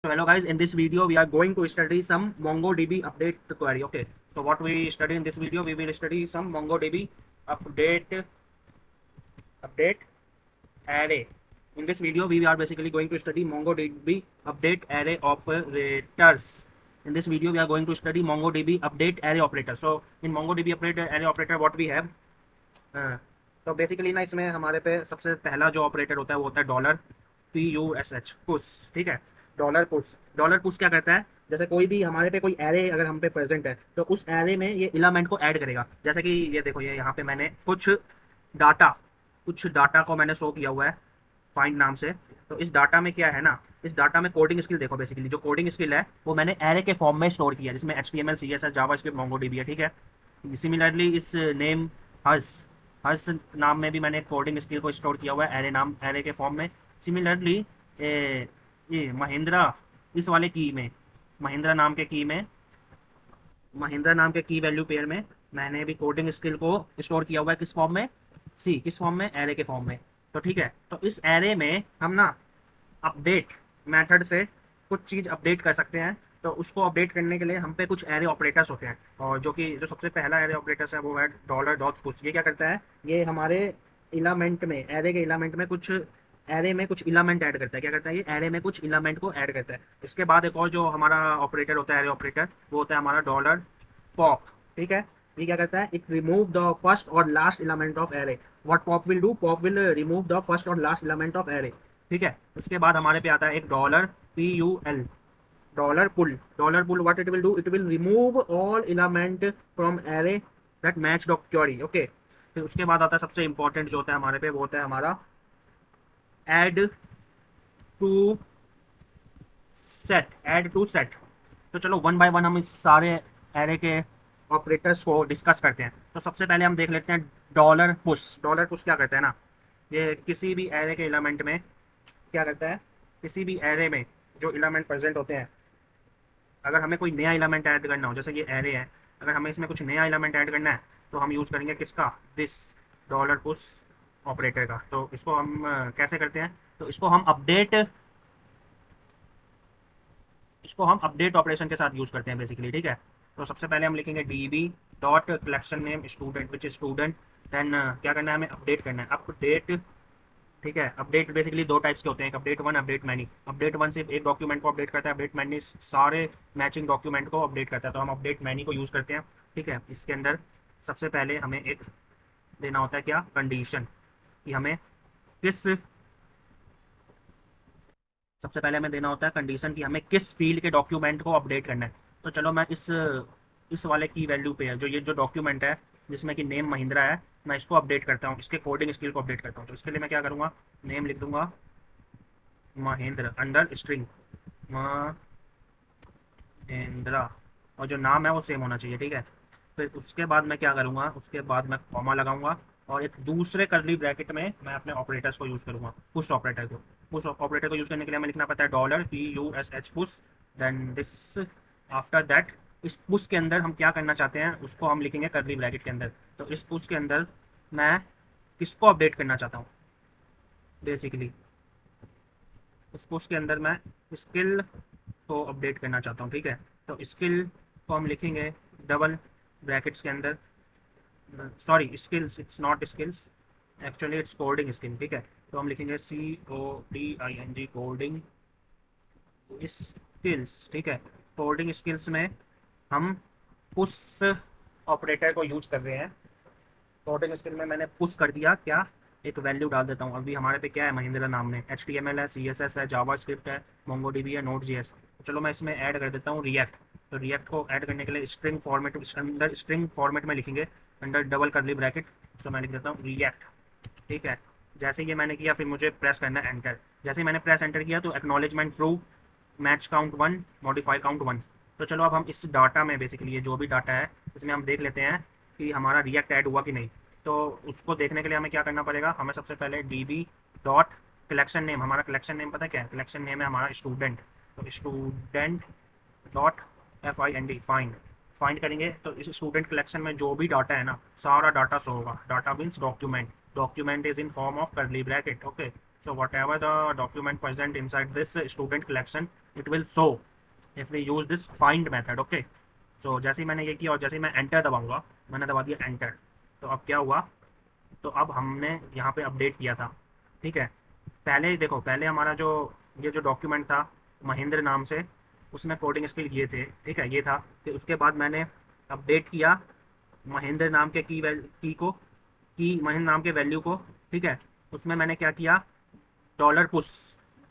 So hello guys, in this video we are going to study some MongoDB update query. Okay, so what we study in this video, we will study some MongoDB update array. In this video we are basically going to study MongoDB update array operators. In this video we are going to study MongoDB update array operator. So in MongoDB update array operator what we have, तो basically ना इसमें हमारे पे सबसे पहला जो operator होता है वो होता है $PUSH पुश। ठीक है, डॉलर पुश क्या करता है, जैसे कोई भी हमारे पे कोई एरे अगर हम पे प्रेजेंट है तो उस एरे में ये एलिमेंट को ऐड करेगा। जैसे कि ये देखो, ये यहाँ पे मैंने डाटा कुछ डाटा को मैंने शो किया हुआ है फाइंड नाम से। तो इस डाटा में क्या है ना, इस डाटा में कोडिंग स्किल देखो, बेसिकली जो कोडिंग स्किल है वो मैंने एरे के फॉर्म में स्टोर किया जिसमें HTML CSS जावास्क्रिप्ट मोंगोडीबी है। ठीक है, सिमिलरली इस नेम हर्ष हर्ष नाम में भी मैंने कोडिंग स्किल को स्टोर किया हुआ है एरे के फॉर्म में। सिमिलरली ये महिंद्रा, इस वाले की में महिंद्रा नाम के की वैल्यू पेयर में मैंने भी कोडिंग स्किल को स्टोर किया हुआ है किस फॉर्म में, किस फॉर्म में, एरे के फॉर्म में। तो ठीक है, तो इस एरे में हम ना अपडेट मेथड से कुछ चीज़ अपडेट कर सकते हैं। तो उसको अपडेट करने के लिए हम पे कुछ एरे ऑपरेटर्स होते हैं, और जो सबसे पहला एरे ऑपरेटर्स है वो है $.push। ये क्या करता है, ये हमारे इलामेंट में, एरे के इलामेंट में कुछ एरे में कुछ इलामेंट ऐड करता है। क्या करता है, ये एरे में कुछ इलामेंट को ऐड करता है। इसके बाद एक और जो हमारा ऑपरेटर होता है एरे ऑपरेटर, वो होता है हमारा $pop। ठीक है, ये क्या करता है, इट रिमूव द फर्स्ट और last element of array. What pop will do, pop will remove the first और लास्ट इलामेंट ऑफ एरे। ठीक है, उसके बाद हमारे पे आता है एक $PUL, dollar pull. What it will do, it will remove all element from array that match the query. Okay, फिर उसके बाद आता है सबसे इंपॉर्टेंट जो होता है हमारे पे, वो होता है हमारा टू ऐड टू सेट। तो चलो वन बाय वन हम इस सारे एरे के ऑपरेटर्स को डिस्कस करते हैं। तो सबसे पहले हम देख लेते हैं डॉलर पुश क्या करता है ना, ये किसी भी एरे के एलिमेंट में क्या करता है, किसी भी एरे में जो एलिमेंट प्रेजेंट होते हैं, अगर हमें कोई नया एलिमेंट ऐड करना हो, जैसे ये एरे है, अगर हमें इसमें कुछ नया एलिमेंट ऐड करना है तो हम यूज़ करेंगे किसका, दिस $push ऑपरेटर का। तो इसको हम कैसे करते हैं, तो इसको हम अपडेट ऑपरेशन के साथ यूज़ करते हैं बेसिकली। ठीक है, तो सबसे पहले हम लिखेंगे DB.collection_name student which is student. Then क्या करना है, हमें अपडेट करना है, अपडेट। ठीक है, अपडेट बेसिकली दो टाइप्स के होते हैं, एक update one, update many. Update one सिर्फ एक डॉक्यूमेंट को अपडेट करता है, अपडेट मैनी सारे मैचिंग डॉक्यूमेंट को अपडेट करता है। तो हम अपडेट मैनी को यूज़ करते हैं। ठीक है, इसके अंदर सबसे पहले हमें एक देना होता है क्या, कंडीशन, कि हमें किस सबसे पहले हमें देना होता है कंडीशन कि हमें किस फील्ड के डॉक्यूमेंट को अपडेट करना है। तो चलो मैं इस वाले की वैल्यू पे है, जो ये जो डॉक्यूमेंट है जिसमें कि नेम महिंद्रा है, मैं इसको अपडेट करता हूँ, इसके कोडिंग स्किल को अपडेट करता हूँ। तो इसके लिए मैं क्या करूँगा, नेम लिख दूंगा महेंद्र अंडर स्ट्रिंग महेंद्रा, और जो नाम है वो सेम होना चाहिए। ठीक है, फिर उसके बाद मैं क्या करूँगा, उसके बाद मैं कॉमा लगाऊंगा और एक दूसरे कर्ली ब्रैकेट में मैं अपने ऑपरेटर्स को यूज़ करूँगा, पुश ऑपरेटर को यूज़ करने के लिए हमें लिखना पड़ता है $PUSH push. Then this, after that, इस पुश के अंदर हम क्या करना चाहते हैं उसको हम लिखेंगे कर्ली ब्रैकेट के अंदर। तो इस पुश के अंदर मैं किसको अपडेट करना चाहता हूँ, बेसिकली इस पुश के अंदर मैं स्किल को अपडेट करना चाहता हूँ। ठीक है, तो स्किल को हम लिखेंगे डबल ब्रैकेट्स के अंदर, sorry skills, it's not skills, actually it's coding skill. ठीक है, तो हम लिखेंगे CODING कोडिंग स्किल्स। ठीक है, कोडिंग स्किल्स में हम पुश ऑपरेटर को यूज़ कर रहे हैं। कोडिंग स्किल में मैंने पुश कर दिया, क्या, एक वैल्यू डाल देता हूँ। अभी हमारे पे क्या है, महिंद्रा नाम में HTML है, CSS है, जावास्क्रिप्ट है, मोंगोडीबी है, Node.js। चलो मैं इसमें ऐड कर देता हूँ रिएक्ट। तो रिएक्ट को ऐड करने के लिए स्ट्रिंग फॉर्मेट में लिखेंगे अंडर डबल कर्ली ब्रैकेट। तो मैं लिख देता हूँ रिएक्ट। ठीक है, जैसे ये मैंने किया फिर मुझे प्रेस करना है एंटर। जैसे ही मैंने प्रेस एंटर किया तो acknowledgement true, match count 1, modify count 1। तो चलो अब हम इस डाटा में, बेसिकली ये जो भी डाटा है इसमें हम देख लेते हैं कि हमारा रिएक्ट ऐड हुआ कि नहीं। तो उसको देखने के लिए हमें क्या करना पड़ेगा, हमें सबसे पहले DB.collection_name, हमारा कलेक्शन नेम पता है क्या है, कलेक्शन नेम है हमारा स्टूडेंट। तो student.find फाइंड करेंगे तो इस स्टूडेंट कलेक्शन में जो भी डाटा है ना, सारा डाटा शो होगा। Data means document is in form of curly bracket. Okay, So whatever the document present inside this student collection, it will show if we use this find method. Okay, so जैसे ही मैंने ये किया और जैसे ही मैं enter दबाऊंगा, मैंने दबा दिया एंटर, तो अब क्या हुआ, तो अब हमने यहाँ पे अपडेट किया था, ठीक है। पहले देखो, पहले हमारा जो ये जो डॉक्यूमेंट था महेंद्र नाम से, उसमें कोडिंग स्किल ये थे, ठीक है, ये था। फिर उसके बाद मैंने अपडेट किया महेंद्र नाम के की को, की महेंद्र नाम के वैल्यू को, ठीक है। उसमें मैंने क्या किया, डॉलर पुश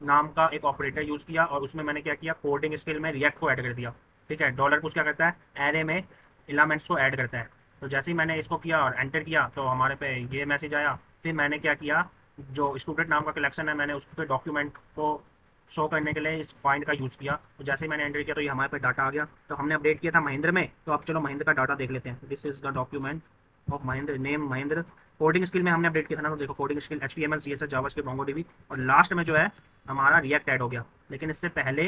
नाम का एक ऑपरेटर यूज़ किया, और उसमें मैंने क्या किया, कोडिंग स्किल में रिएक्ट को ऐड कर दिया, ठीक है। डॉलर पुश क्या करता है, एरे में एलिमेंट्स को ऐड करता है। तो जैसे ही मैंने इसको किया और एंटर किया, तो हमारे पे ये मैसेज आया। फिर मैंने क्या किया, जो स्टूडेंट नाम का कलेक्शन है, मैंने उसके डॉक्यूमेंट को शो करने के लिए इस फाइंड का यूज़ किया। तो जैसे ही मैंने एंटर किया, तो ये हमारे पे डाटा आ गया। तो हमने अपडेट किया था महेंद्र में, तो अब चलो महेंद्र का डाटा देख लेते हैं। This is the document of Mahendra, name Mahendra. Coding skill में हमने अपडेट किया था ना, तो देखो coding skill HTML CSS JavaScript MongoDB, और लास्ट में जो है हमारा रिएक्ट ऐड हो गया। लेकिन इससे पहले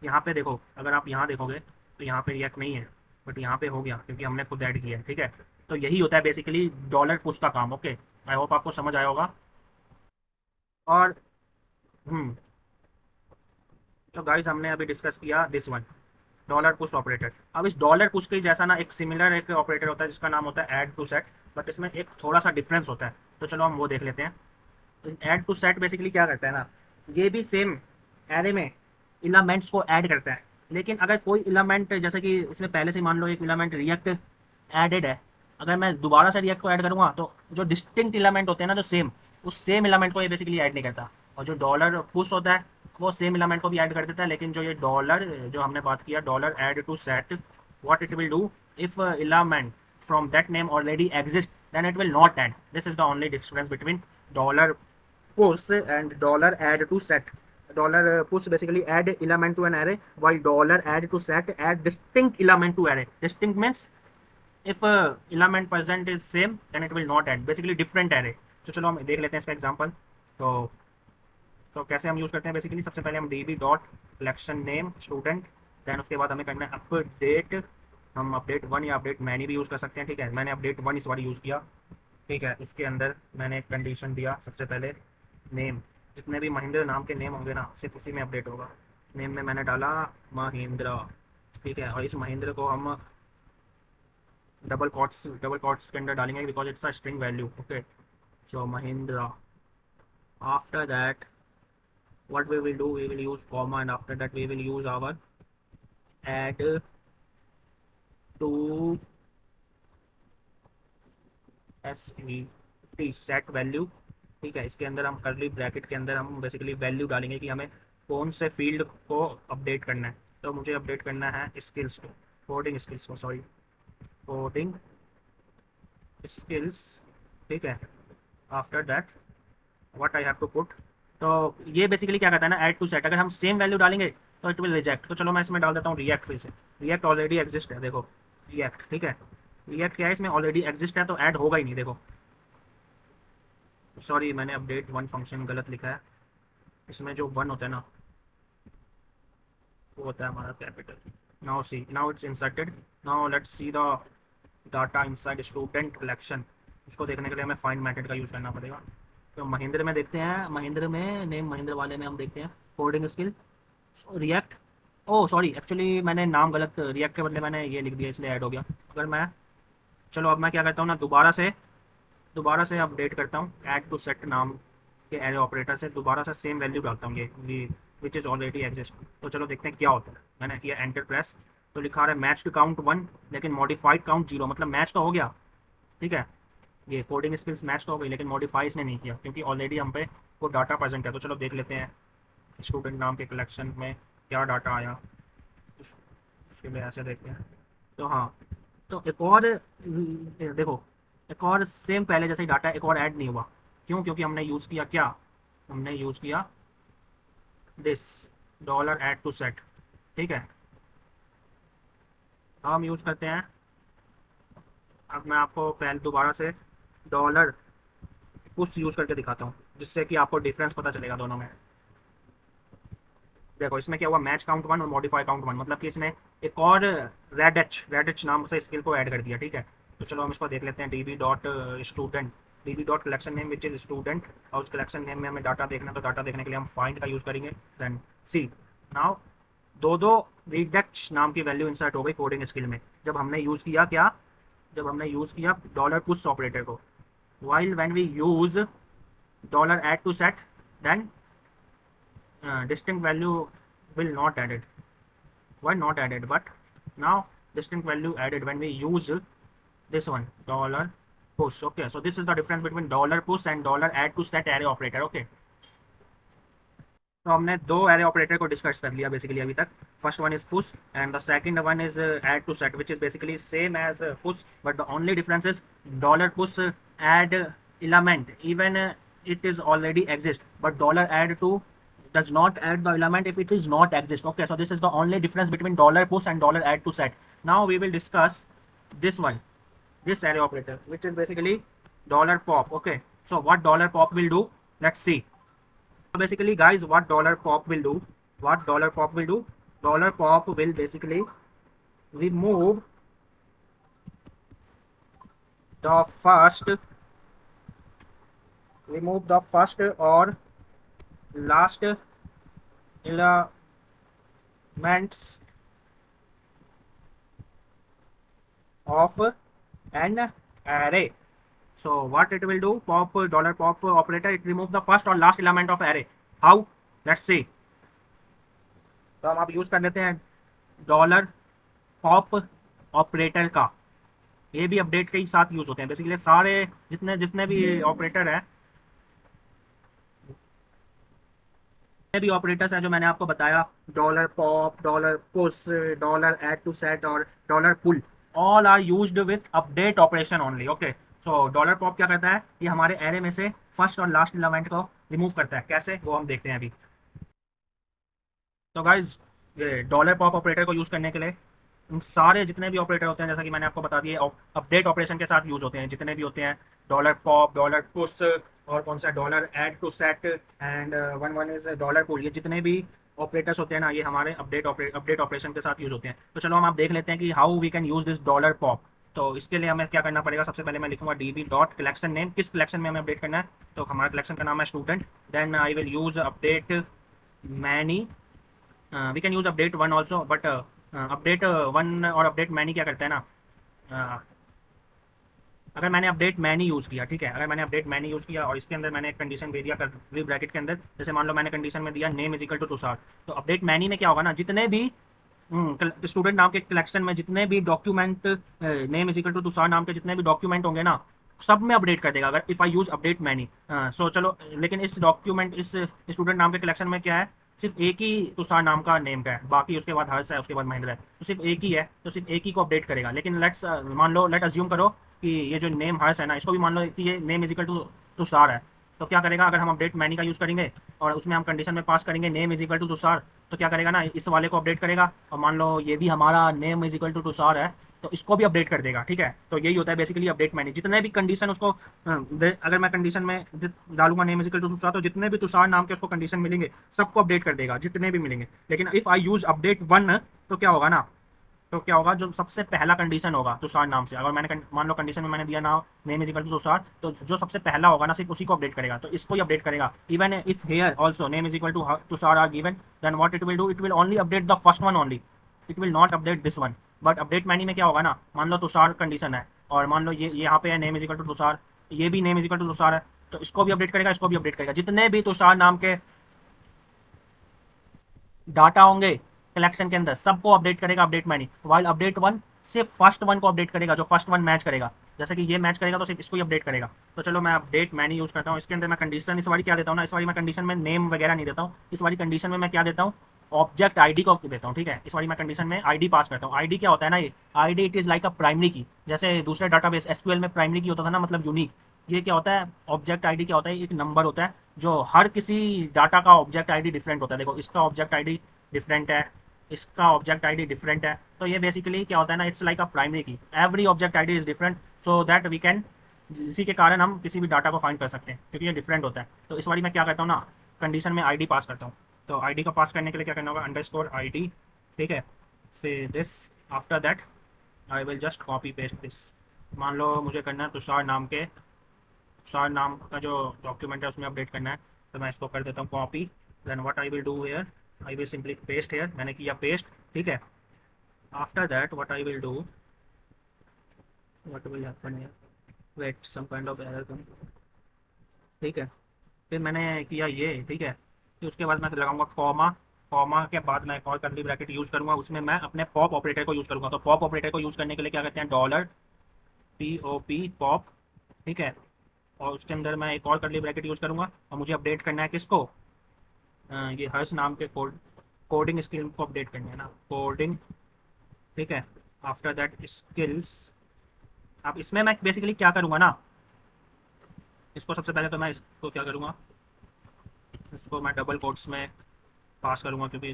यहाँ पे देखो, अगर आप यहाँ देखोगे तो यहाँ पे रिएक्ट नहीं है, बट यहाँ पे हो गया क्योंकि हमने खुद ऐड किया है, ठीक है। तो यही होता है बेसिकली डॉलर पुश का काम। ओके, आई होप आपको समझ आया होगा। और हम्म तो गाइस, हमने अभी डिस्कस किया this one, dollar push operator. अब इस डॉलर पुश के जैसा ना एक सिमिलर एक ऑपरेटर होता है जिसका नाम होता है ऐड टू सेट, बट इसमें एक थोड़ा सा डिफरेंस होता है। तो चलो हम वो देख लेते हैं। ऐड टू सेट बेसिकली क्या करता है ना, ये भी सेम एरे में इलामेंट्स को ऐड करता है। लेकिन अगर कोई इलामेंट, जैसे कि इसमें पहले से मान लो एक इलामेंट रिएक्ट एडेड है, अगर मैं दोबारा से रिएक्ट को ऐड करूँगा, तो जो डिस्टिंक्ट इलामेंट होते हैं ना, जो सेम, उस सेम इलामेंट को ये बेसिकली ऐड नहीं करता। और जो डॉलर पुश होता है, वो सेम इलामेंट को भी ऐड कर देता है। लेकिन जो ये डॉलर, जो हमने बात किया dollar add to set, what it will do, if element from that name already exists, then it will not add. This is the only difference between dollar push and dollar add to set. Dollar push basically add element to an array, while dollar add to set add distinct element to array. Distinct means if element present is same, then it will not add, basically different array. तो चलो हम देख लेते हैं इसका example. तो कैसे हम यूज़ करते हैं, बेसिकली सबसे पहले हम db dot collection name student, then उसके बाद हमें करना है अपडेट। हम अपडेट वन या अपडेट मैनी भी यूज़ कर सकते हैं, ठीक है। मैंने अपडेट वन इस बार यूज़ किया, ठीक है। इसके अंदर मैंने एक कंडीशन दिया, सबसे पहले नेम, जितने भी महेंद्र नाम के नेम होंगे ना, सिर्फ उसी में अपडेट होगा। नेम में मैंने डाला महेंद्र, ठीक है। और इस महेंद्र को हम डबल कॉट्स के अंदर डालेंगे, because it's a string value. Okay, so Mahendra. After that what we will do, we will use comma, and after that we will use our add to set value, ठीक है। इसके अंदर हम कर्ली ब्रैकेट के अंदर हम बेसिकली वैल्यू डालेंगे कि हमें कौन से फील्ड को अपडेट करना है। तो मुझे अपडेट करना है स्किल्स को, कोडिंग स्किल्स को, सॉरी, कोडिंग स्किल्स, ठीक है। After that what I have to put, तो ये बेसिकली क्या कहता है ना, ऐड टू सेट, अगर हम सेम वैल्यू डालेंगे तो इट विल रिजेक्ट। तो चलो मैं इसमें डाल देता हूँ रिएक्ट। फिर से रिएक्ट ऑलरेडी एग्जिस्ट है, देखो रिएक्ट, ठीक है। रिएक्ट क्या है, इसमें ऑलरेडी एग्जिस्ट है, तो ऐड होगा ही नहीं। देखो, सॉरी, मैंने अपडेट वन फंक्शन गलत लिखा है। इसमें जो वन होता है ना, वो होता है हमारा capital. Now see, now it's inserted. Now let's see the data inside student collection. उसको देखने के लिए हमें फाइंड मेथड का यूज़ करना पड़ेगा। तो महेंद्र में देखते हैं, महेंद्र में नेम महेंद्र वाले में हम देखते हैं कोडिंग स्किल रिएक्ट। ओ सॉरी, एक्चुअली मैंने नाम गलत, रिएक्ट के बदले मैंने ये लिख दिया, इसलिए ऐड हो गया। अगर मैं, चलो अब मैं क्या करता हूँ ना, दोबारा से अपडेट करता हूँ ऐड टू सेट नाम के एरे ऑपरेटर से, दोबारा से सेम वैल्यू डालता हूँ ये विच इज़ ऑलरेडी एग्जिस्ट। तो चलो देखते हैं क्या होता है। मैंने किया एंटर प्रेस, तो लिखा रहा है मैच टू काउंट 1, लेकिन मॉडिफाइड काउंट 0, मतलब मैच तो हो गया, ठीक है। ये कोडिंग स्किल्स मैच तो हो गई, लेकिन मॉडिफाई इसने नहीं किया क्योंकि ऑलरेडी हम पे वो डाटा प्रेजेंट है। तो चलो देख लेते हैं स्टूडेंट नाम के कलेक्शन में क्या डाटा आया, उसके लिए ऐसे देखते हैं। तो हाँ, तो एक और देखो, एक और सेम पहले जैसे ही डाटा एक और ऐड नहीं हुआ। क्यों? क्योंकि हमने यूज़ किया क्या, हमने यूज़ किया this dollar add to set, ठीक है। हम यूज़ करते हैं, अब मैं आपको पहले दोबारा से डॉलर पुश यूज़ करके दिखाता हूँ, जिससे कि आपको डिफरेंस पता चलेगा दोनों में। देखो इसमें क्या हुआ, मैच काउंट 1 और मॉडिफाई काउंट 1, मतलब कि इसने एक और रेड एच नाम से स्किल को ऐड कर दिया, ठीक है। तो चलो हम इसको देख लेते हैं, db dot student db dot collection name which is student, और उस कलेक्शन नेम में हमें डाटा देखना, तो डाटा देखने के लिए हम फाइंड का यूज़ करेंगे। देन सी नाउ दो दो रिडक्ट नाम की वैल्यू इंसर्ट हो गई कोडिंग स्किल में, जब हमने यूज़ किया क्या, जब हमने यूज़ किया डॉलर पुश ऑपरेटर को। while when we use dollar add to set, then distinct value will not added. Why not added? But now distinct value added when we use this one dollar push. Okay, so this is the difference between dollar push and dollar add to set array operator. Okay, तो हमने दो array operator को discuss कर लिया basically अभी तक। First one is push and the second one is add to set, which is basically same as push, but the only difference is dollar push add element even it is already exist, but dollar add to does not add the element if it is not exist. Okay, so this is the only difference between dollar push and dollar add to set. Now we will discuss this one, this array operator, which is basically dollar pop. Okay, so what dollar pop will do, let's see. So basically guys, what dollar pop will do, what dollar pop will do, dollar pop will basically remove the first, remove the first or last elements of an array. So what it will do, pop dollar pop operator, it remove the first or last element of array. How, let's see. तो हम आप use कर लेते हैं dollar pop operator का, ये भी update के ही साथ यूज होते हैं बेसिकली। सारे जितने जितने भी ऑपरेटर है, जितने भी ऑपरेटर्स हैं जो मैंने आपको बताया, dollar pop, dollar push, dollar add to set और dollar pull, all are used with update operation only. Okay, so dollar pop क्या करता है, ये हमारे एरे में से फर्स्ट और लास्ट एलिमेंट को रिमूव करता है। कैसे, वो हम देखते हैं अभी। तो गाइज ये डॉलर पॉप ऑपरेटर को यूज़ करने के लिए उन सारे जितने भी ऑपरेटर होते हैं, जैसा कि मैंने आपको बता दिया, अपडेट ऑपरेशन के साथ यूज़ होते हैं जितने भी होते हैं, डॉलर पॉप, डॉलर पुश और कौन सा dollar add to set and one one is dollar pull, ये जितने भी ऑपरेटर्स होते हैं ना, ये हमारे अपडेट ऑपरेशन के साथ यूज़ होते हैं। तो चलो हम आप देख लेते हैं कि how we can use this dollar pop. तो इसके लिए हमें क्या करना पड़ेगा, सबसे पहले मैं लिखूंगा db डॉट कलेक्शन नेम, किस कलेक्शन में हमें अपडेट करना है, तो हमारा कलेक्शन का नाम है student. Then I will use update many, we can use update one also, but update one और अपडेट मैनी क्या करता है ना, अगर मैंने अपडेट मैनी यूज़ किया, ठीक है, अगर मैंने अपडेट मैनी यूज़ किया और इसके अंदर मैंने एक कंडीशन दे दिया कर्ली ब्रैकेट के अंदर, जैसे मान लो मैंने कंडीशन में दिया name is equal to Tushar, तो अपडेट मैनी में क्या होगा ना, जितने भी स्टूडेंट नाम के कलेक्शन में जितने भी document name is equal to Tushar नाम के जितने भी डॉक्यूमेंट होंगे ना, सब में अपडेट कर देगा अगर if I use update many. So चलो, लेकिन इस डॉक्यूमेंट, इस स्टूडेंट नाम के कलेक्शन में क्या है, सिर्फ एक ही तुषार नाम का नेम का है, बाकी उसके बाद हर्ष है, उसके बाद महेंद्र है, तो सिर्फ एक ही है, तो सिर्फ एक ही को अपडेट करेगा। लेकिन लेट्स मान लो, लेट अज्यूम करो कि ये जो नेम हर्ष है ना, इसको भी मान लो कि ये name is equal to Tushar है, तो क्या करेगा, अगर हम अपडेट मैनी का यूज़ करेंगे और उसमें हम कंडीशन में पास करेंगे name is equal to Tushar, तो क्या करेगा ना, इस वाले को अपडेट करेगा, और मान लो ये भी हमारा name is equal to Tushar है, तो इसको भी अपडेट कर देगा। ठीक है, तो यही होता है बेसिकली अपडेट मैनी। जितने भी कंडीशन उसको अगर मैं कंडीशन में डालूंगा name is equal to Tushar, तो जितने भी तुषार नाम के उसको कंडीशन मिलेंगे सबको अपडेट कर देगा, जितने भी मिलेंगे। लेकिन if I use update one, तो क्या होगा ना, तो क्या होगा, जो सबसे पहला कंडीशन होगा तुषार नाम से, अगर मैंने मान लो कंडीशन में मैंने दिया ना name is equal to Tushar, तो जो सबसे पहला होगा ना सिर्फ उसी को अपडेट करेगा, तो इसको ही अपडेट करेगा। Even if here also name is equal to Tushar are given, then what it will do, it will only update the first one only, it will not update this one. But update many में क्या होगा ना, मान लो Tushar condition है और मान लो ये यहाँ पे है name is equal to Tushar, ये भी name is equal to Tushar है, तो इसको भी अपडेट करेगा, इसको भी अपडेट करेगा, जितने भी तुषार नाम के डाटा होंगे कलेक्शन के अंदर सबको अपडेट करेगा update many. While update one सिर्फ फर्स्ट वन को अपडेट करेगा, जो फर्स्ट वन मैच करेगा, जैसे कि ये मैच करेगा तो सिर्फ इसको ही अपडेट करेगा। तो चलो मैं अपडेट मैनी यूज़ करता हूँ, इसके अंदर मैं कंडीशन इस वाली क्या देता हूँ ना, इस वाली मैं कंडीशन में नेम वगैरह नहीं देता हूँ, इस वाली कंडीशन में मैं क्या देता हूँ, ऑब्जेक्ट आईडी को देता हूँ। ठीक है, इस वाली मैं कंडीशन में आईडी पास करता हूँ। आईडी क्या होता है ना, ये ID it is like a primary की, जैसे दूसरे डाटाबेस एसक्यूएल में प्राइमरी की होता था ना, मतलब यूनिक। ये क्या होता है, ऑब्जेक्ट आईडी क्या होता है, एक नंबर होता है जो हर किसी डाटा का ऑब्जेक्ट आईडी डिफरेंट होता है। देखो इसका ऑब्जेक्ट आईडी डिफरेंट है, इसका ऑब्जेक्ट आईडी डिफरेंट है, तो ये बेसिकली क्या होता है ना, it's like a primary key, every object ID is different, so that we can, इसी के कारण हम किसी भी डाटा को फाइंड कर सकते हैं क्योंकि ये डिफरेंट होता है। तो इस वाली मैं क्या करता हूँ ना, कंडीशन में आईडी पास करता हूँ। तो आईडी को पास करने के लिए क्या करना होगा, अंडरस्कोर आईडी, ठीक है, फिर this, after that I will just copy paste this. मान लो मुझे करना है तुषार नाम के तुषार नाम का जो डॉक्यूमेंट है उसमें अपडेट करना है। तो मैं इसको कर देता हूँ copy. Then what I will do here, I will simply paste here, मैंने किया पेस्ट, ठीक है। After that what I will do, what will happen here, wait some kind of error come, ठीक है। फिर मैंने किया ये, ठीक है। फिर उसके बाद मैं लगाऊंगा कॉमा, कॉमा के बाद मैं एक और कर्ली ब्रैकेट यूज़ करूंगा, उसमें मैं अपने पॉप ऑपरेटर को यूज़ करूंगा। तो पॉप ऑपरेटर को यूज़ करने के लिए क्या कहते हैं, डॉलर POP पॉप, ठीक है। और उसके अंदर मैं एक और कर्ली ब्रैकेट यूज़ करूंगा और मुझे अपडेट करना है किसको, ये हर्ष नाम के कोडिंग स्किल को अपडेट करना है ना, कोडिंग, ठीक है। After that skills. अब इसमें मैं बेसिकली क्या करूँगा ना, इसको सबसे पहले तो मैं इसको क्या करूँगा, इसको मैं डबल कोट्स में पास करूँगा क्योंकि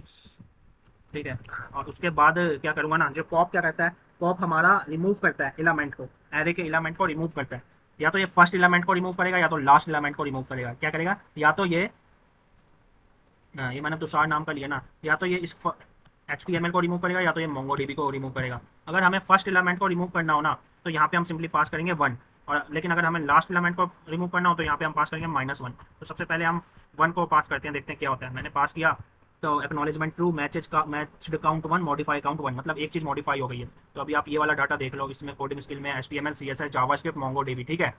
ठीक है। और उसके बाद क्या करूँगा ना, जो पॉप क्या करता है, पॉप हमारा रिमूव करता है एलिमेंट को, एरे के एलिमेंट को रिमूव करता है। या तो ये फर्स्ट एलिमेंट को रिमूव करेगा या तो लास्ट एलिमेंट को रिमूव करेगा। क्या करेगा, या तो ये मैंने तुषार नाम का लिया ना, या तो ये इस HTML को रिमूव करेगा या तो ये MongoDB को रिमूव करेगा। अगर हमें फर्स्ट एलिमेंट को रिमूव करना हो ना, तो यहाँ पे हम सिंपली पास करेंगे 1। और लेकिन अगर हमें लास्ट एलिमेंट को रिमूव करना हो तो यहाँ पे हम पास करेंगे -1। तो सबसे पहले हम 1 को पास करते हैं, देखते हैं क्या होता है। मैंने पास किया तो acknowledgement true, matched count 1, modify count 1, मतलब एक चीज़ मॉडिफाई हो गई है। तो अभी आप ये वाला डाटा देख लो, इसमें कोडिंग स्किल में HTML CSS जावास्क्रिप्ट MongoDB, ठीक है।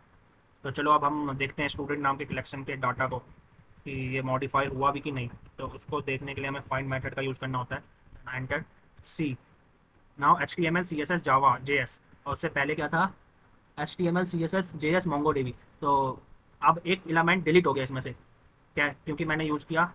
तो चलो अब हम देखते हैं स्टूडेंट नाम के कलेक्शन के डाटा को कि ये मॉडिफाई हुआ भी कि नहीं। तो उसको देखने के लिए हमें फाइंड मेथड का यूज़ करना होता है। एंटर सी, नाउ HTML CSS जावा JS, और उससे पहले क्या था, HTML CSS JS MongoDB। तो अब एक एलिमेंट डिलीट हो गया इसमें से, क्या है, क्योंकि मैंने यूज़ किया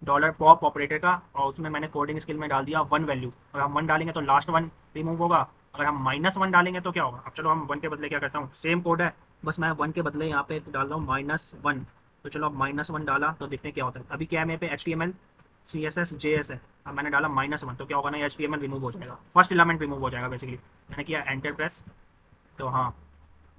डॉलर पॉप ऑपरेटर का, और उसमें मैंने कोडिंग स्किल में डाल दिया 1 वैल्यू। अगर हम 1 डालेंगे तो लास्ट 1 रिमूव होगा, अगर हम -1 डालेंगे तो क्या होगा। अब चलो हम 1 के बदले क्या करता हूँ, सेम कोड है, बस मैं 1 के बदले यहाँ पे डाल रहा हूँ -1। तो चलो अब -1 डाला तो देखते हैं क्या होता है। अभी क्या है मेरे पे, HTML CSS JS है। अब मैंने डाला -1, तो क्या होगा ना, ये HTML रिमूव हो जाएगा, फर्स्ट एलिमेंट रिमूव हो जाएगा बेसिकली। मैंने किया एंटर प्रेस, तो हाँ,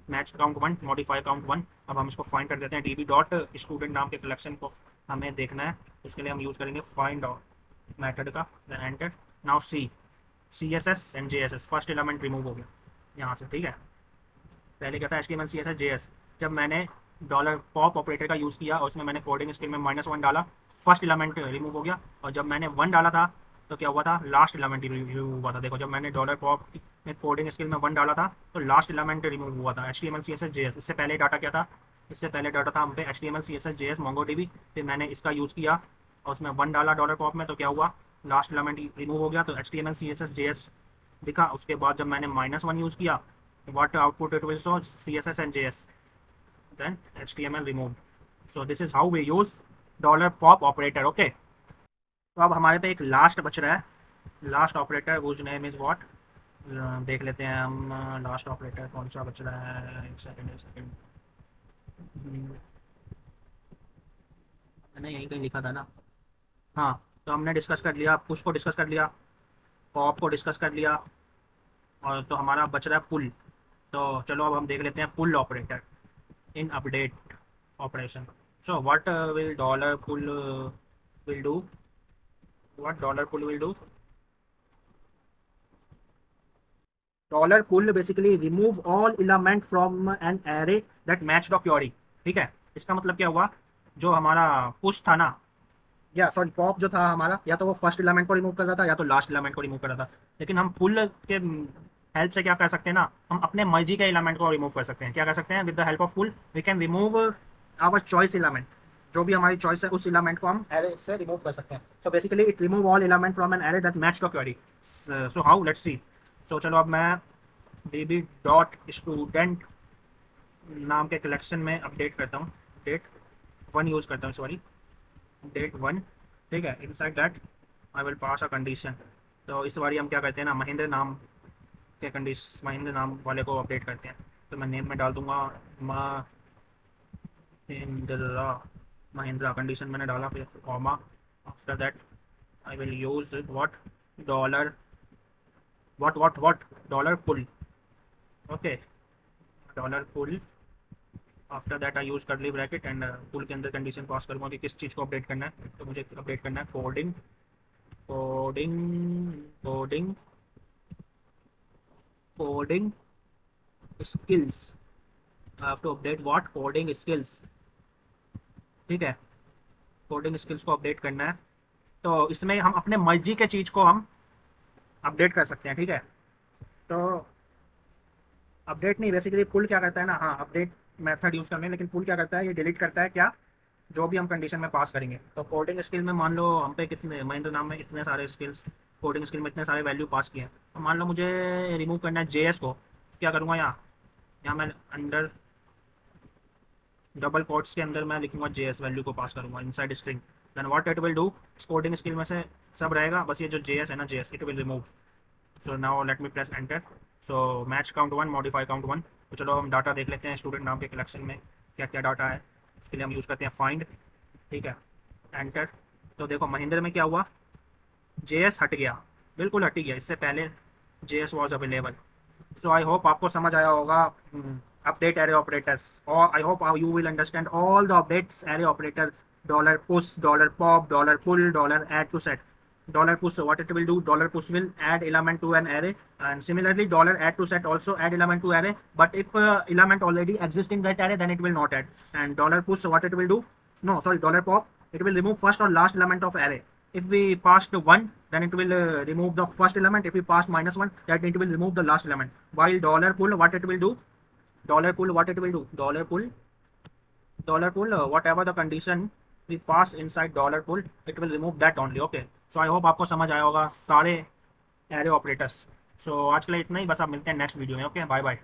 मैच काउंट 1, मॉडिफाई काउंट 1। अब हम इसको फाइंड कर देते हैं, DB डॉट स्टूडेंट नाम के कलेक्शन को हमें देखना है। उसके लिए हम यूज़ करेंगे फाइंड आउट मेथड का, then enter. Now see, CSS and JSS, first element remove हो गया यहाँ से, ठीक है। पहले क्या था, HTML CSS JS। जब मैंने डॉलर पॉप ऑपरेटर का यूज़ किया और उसमें मैंने कोडिंग स्किल में -1 डाला, फर्स्ट एलिमेंट रिमूव हो गया। और जब मैंने 1 डाला था तो क्या हुआ था, लास्ट एलिमेंट रिमूव हुआ था। देखो जब मैंने डॉलर पॉप में कोडिंग स्किल में 1 डाला था तो लास्ट एलिमेंट रिमूव हुआ था, HTML CSS JS। इससे पहले डाटा क्या था, इससे पहले डाटा था हम पे HTML CSS JS MongoDB। फिर मैंने इसका यूज़ किया और उसमें 1 डाला डॉलर पॉप में, तो क्या हुआ, लास्ट एलिमेंट रिमूव हो गया, तो HTML CSS JS दिखा। उसके बाद जब मैंने -1 यूज़ किया, what output it will show, CSS and JS, then HTML removed. So this is how we use dollar pop operator, okay। तो अब हमारे पे एक लास्ट बच रहा है, last operator whose name is what, देख लेते हैं हम लास्ट ऑपरेटर कौन सा बच रहा है। एक सेकंड, एक सेकंड, मैंने यहीं कहीं लिखा था ना। हाँ, तो हमने डिस्कस कर लिया, पुश को डिस्कस कर लिया, पॉप को डिस्कस कर लिया, और तो हमारा बच रहा है पुल। तो चलो अब हम देख लेते हैं पुल operator in update operation. So what will dollar pull will do? What dollar pull will do? Dollar pull basically remove all element from an array that match the query. ठीक है, इसका मतलब क्या हुआ, जो हमारा पुश था ना, या सॉरी पॉप जो था हमारा, या तो वो फर्स्ट एलिमेंट को रिमूव कर रहा था या तो लास्ट एलिमेंट को रिमूव कर रहा था। लेकिन हम पुल के हेल्प से क्या कर सकते हैं ना, हम अपने मर्जी के एलिमेंट को रिमूव कर सकते हैं। क्या कर सकते हैं, with the help of pull we can remove our choice element, जो भी हमारी चॉइस है उस एलिमेंट को हम एरे से रिमूव कर सकते हैं। So basically it remove all element from an array that match the query. So how, let's see. So चलो अब मैं db डॉट स्टूडेंट नाम के कलेक्शन में अपडेट करता हूँ, डेट 1 यूज़ करता हूँ, सॉरी डेट 1, ठीक है। Inside that I will pass a condition. तो इस बारी हम क्या करते हैं ना, महेंद्र नाम के महेंद्र नाम वाले को अपडेट करते हैं। तो मैं नेम में डाल दूंगा महिंद्रा, महिंद्रा कंडीशन मैंने डाला, फिर comma. After that I will use what, dollar what dollar pull, okay, dollar pull. After that I use curly bracket and pull के अंदर कंडीशन पास करूँगा कि किस चीज़ को अपडेट करना है। तो मुझे अपडेट करना है coding, coding, coding, coding skills, have to update what coding skills, ठीक है, कोडिंग स्किल्स को अपडेट करना है। तो इसमें हम अपने मर्जी के चीज़ को हम अपडेट कर सकते हैं, ठीक है। तो अपडेट नहीं, बेसिकली पुल क्या करता है ना, हाँ अपडेट मेथड यूज़ करने, लेकिन पुल क्या करता है, ये डिलीट करता है क्या, जो भी हम कंडीशन में पास करेंगे। तो कोडिंग स्किल में मान लो हम पे कितने, महेंद्र नाम में इतने सारे स्किल्स, कोडिंग स्किल में इतने सारे वैल्यू पास किए हैं। तो मान लो मुझे रिमूव करना है जेएस को, क्या करूँगा, यहाँ मैं अंडर डबल कोट्स के अंदर मैं लिखूंगा जेएस, वैल्यू को पास करूंगा inside string. Then what it will do, coding skill में से सब रहेगा, बस ये जो जेएस है ना, JS it will remove. So now let me press enter. So match count 1, modify count 1। तो चलो हम डाटा देख लेते हैं, स्टूडेंट नाम के कलेक्शन में क्या क्या डाटा है। उसके लिए हम यूज़ करते हैं फाइंड, ठीक है, एंटर। तो देखो महेंद्र में क्या हुआ, जेएस हट गया, बिल्कुल हट गया, इससे पहले JS was available. So I hope आपको समझ आया होगा अपडेट एरे ऑपरेटर्स, और I hope you will understand all the updates array operator, dollar push, dollar pop, dollar pull, dollar add to set. Dollar push, what it will do, dollar push will add element to an array, and similarly dollar add to set also add element to array, but if element already exists in that array, then it will not add. And dollar push, what it will do, no sorry, dollar pop, it will remove first or last element of array. If we passed 1, then it will remove the first element. If we passed -1, then it will remove the last element. While dollar pull, what it will do, dollar pull, what it will do, dollar pull, whatever the condition we pass inside dollar pull, it will remove that only, okay. So I hope आपको समझ आया होगा सारे array operators. सो आज के लिए इतना ही, बस आप मिलते हैं नेक्स्ट वीडियो में, ओके, बाय बाय।